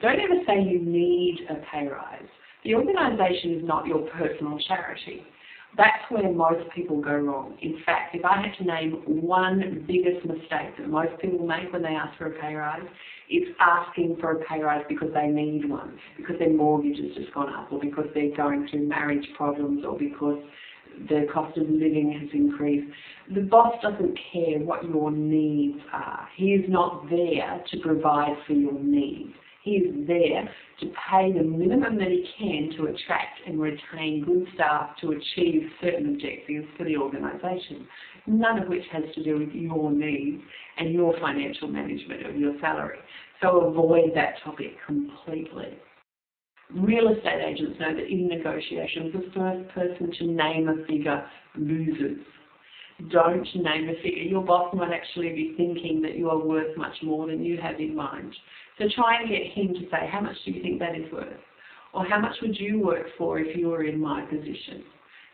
Don't ever say you need a pay rise. The organisation is not your personal charity. That's where most people go wrong. In fact, if I had to name one biggest mistake that most people make when they ask for a pay rise, it's asking for a pay rise because they need one, because their mortgage has just gone up, or because they're going through marriage problems, or because the cost of living has increased. The boss doesn't care what your needs are. He is not there to provide for your needs. He is there to pay the minimum that he can to attract and retain good staff to achieve certain objectives for the organisation, none of which has to do with your needs and your financial management of your salary. So avoid that topic completely. Real estate agents know that in negotiations, the first person to name a figure loses. Don't name a figure. Your boss might actually be thinking that you are worth much more than you have in mind. So try and get him to say, how much do you think that is worth? Or how much would you work for if you were in my position?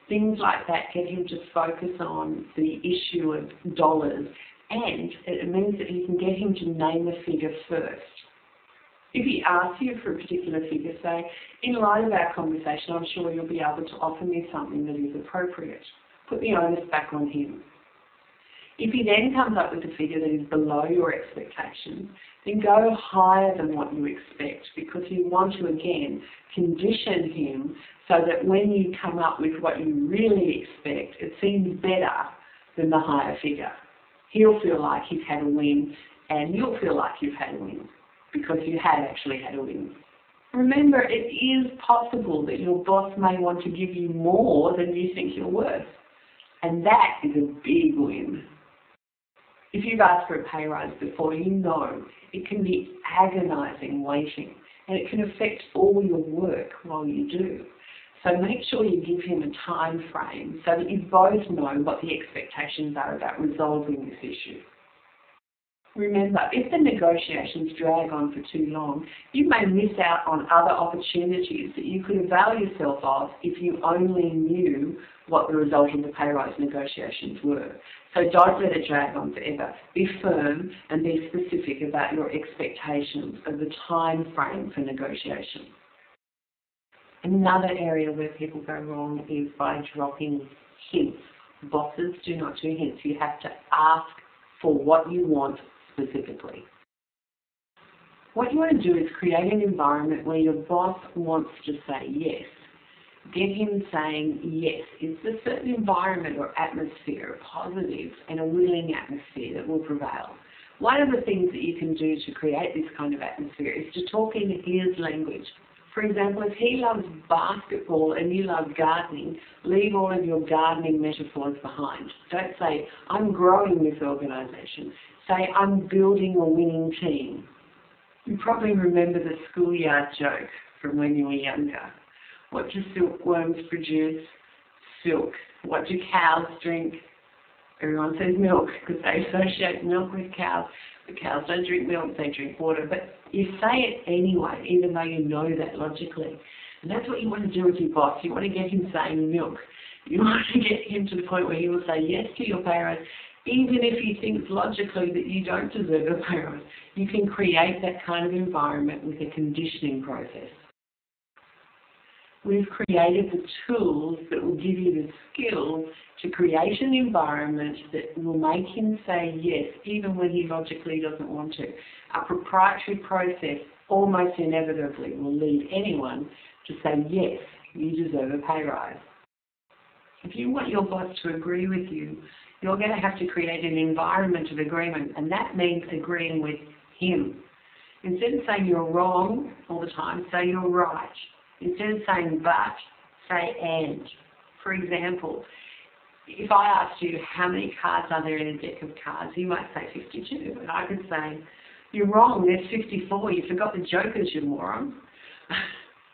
Things like that get him to focus on the issue of dollars, and it means that you can get him to name a figure first. If he asks you for a particular figure, say, in light of our conversation, I'm sure you'll be able to offer me something that is appropriate. Put the onus back on him. If he then comes up with a figure that is below your expectation, then go higher than what you expect, because you want to, again, condition him so that when you come up with what you really expect, it seems better than the higher figure. He'll feel like he's had a win, and you'll feel like you've had a win, because you had actually had a win. Remember, it is possible that your boss may want to give you more than you think you're worth, and that is a big win. If you've asked for a pay rise before, you know it can be agonising waiting, and it can affect all your work while you do. So make sure you give him a time frame so that you both know what the expectations are about resolving this issue. Remember, if the negotiations drag on for too long, you may miss out on other opportunities that you could avail yourself of if you only knew what the result of the pay rise negotiations were. So don't let it drag on forever. Be firm and be specific about your expectations of the time frame for negotiation. Another area where people go wrong is by dropping hints. Bosses do not do hints. You have to ask for what you want specifically. What you want to do is create an environment where your boss wants to say yes. Get him saying yes. It's a certain environment or atmosphere, a positive and a willing atmosphere that will prevail. One of the things that you can do to create this kind of atmosphere is to talk in his language. For example, if he loves basketball and you love gardening, leave all of your gardening metaphors behind. Don't say, I'm growing this organisation. Say, I'm building a winning team. You probably remember the schoolyard joke from when you were younger. What do silkworms produce? Silk. What do cows drink? Everyone says milk because they associate milk with cows. But cows don't drink milk, they drink water. But you say it anyway, even though you know that logically. And that's what you want to do with your boss. You want to get him saying milk. You want to get him to the point where he will say yes to your pay rise, even if he thinks logically that you don't deserve a pay rise. You can create that kind of environment with a conditioning process. We've created the tools that will give you the skills to create an environment that will make him say yes, even when he logically doesn't want to. Our proprietary process almost inevitably will lead anyone to say yes, you deserve a pay rise. If you want your boss to agree with you, you're going to have to create an environment of agreement, and that means agreeing with him. Instead of saying you're wrong all the time, say you're right. Instead of saying but, say and. For example, if I asked you how many cards are there in a deck of cards, you might say 52. And I could say, you're wrong, there's 54. You forgot the jokers, you moron.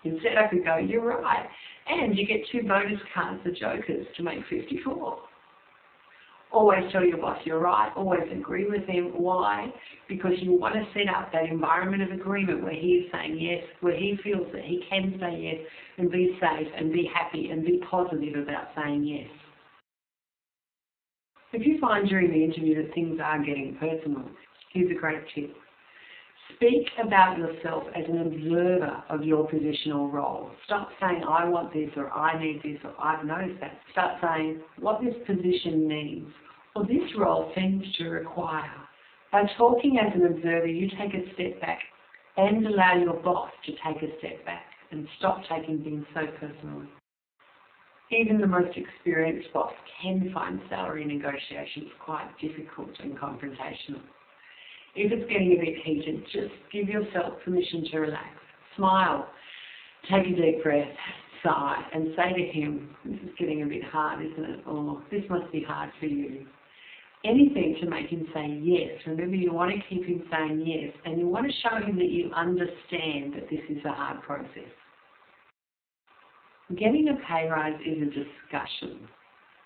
Instead I could go, you're right. And you get 2 bonus cards, the jokers, to make 54. Always tell your boss you're right, always agree with him. Why? Because you want to set up that environment of agreement where he is saying yes, where he feels that he can say yes and be safe and be happy and be positive about saying yes. If you find during the interview that things are getting personal, here's a great tip. Speak about yourself as an observer of your position or role. Stop saying, I want this, or I need this, or I've noticed that. Start saying, what this position needs, or this role seems to require. By talking as an observer, you take a step back and allow your boss to take a step back and stop taking things so personally. Even the most experienced boss can find salary negotiations quite difficult and confrontational. If it's getting a bit heated, just give yourself permission to relax. Smile, take a deep breath, sigh, and say to him, this is getting a bit hard, isn't it? Or this must be hard for you. Anything to make him say yes. Remember, you want to keep him saying yes, and you want to show him that you understand that this is a hard process. Getting a pay rise is a discussion.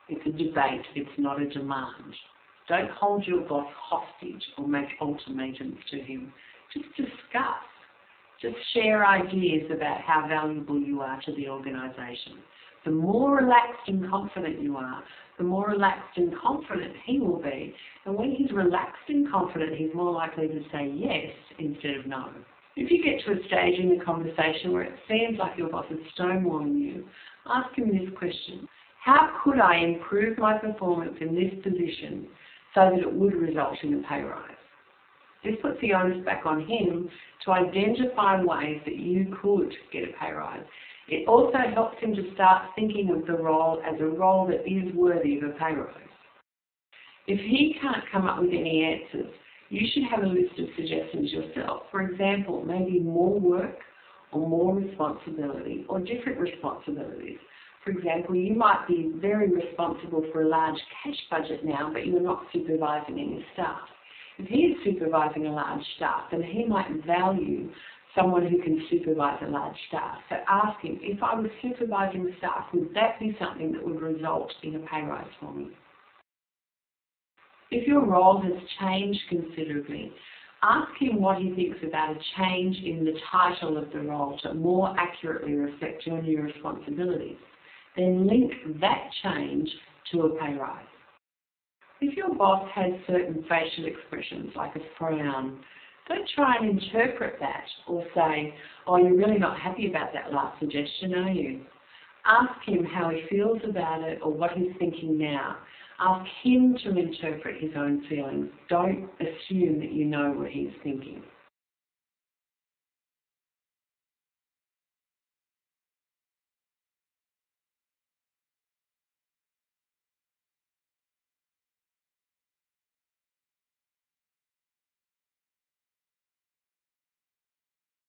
It's a debate. It's not a demand. Don't hold your boss hostage or make ultimatums to him. Just discuss. Just share ideas about how valuable you are to the organisation. The more relaxed and confident you are, the more relaxed and confident he will be. And when he's relaxed and confident, he's more likely to say yes instead of no. If you get to a stage in the conversation where it seems like your boss is stonewalling you, ask him this question. How could I improve my performance in this position so that it would result in a pay rise? This puts the onus back on him to identify ways that you could get a pay rise. It also helps him to start thinking of the role as a role that is worthy of a pay rise. If he can't come up with any answers, you should have a list of suggestions yourself. For example, maybe more work or more responsibility or different responsibilities. For example, you might be very responsible for a large cash budget now, but you're not supervising any staff. If he is supervising a large staff, then he might value someone who can supervise a large staff. So ask him, if I was supervising staff, would that be something that would result in a pay rise for me? If your role has changed considerably, ask him what he thinks about a change in the title of the role to more accurately reflect your new responsibilities. Then link that change to a pay rise. If your boss has certain facial expressions like a frown, don't try and interpret that or say, oh, you're really not happy about that last suggestion, are you? Ask him how he feels about it or what he's thinking now. Ask him to interpret his own feelings. Don't assume that you know what he's thinking.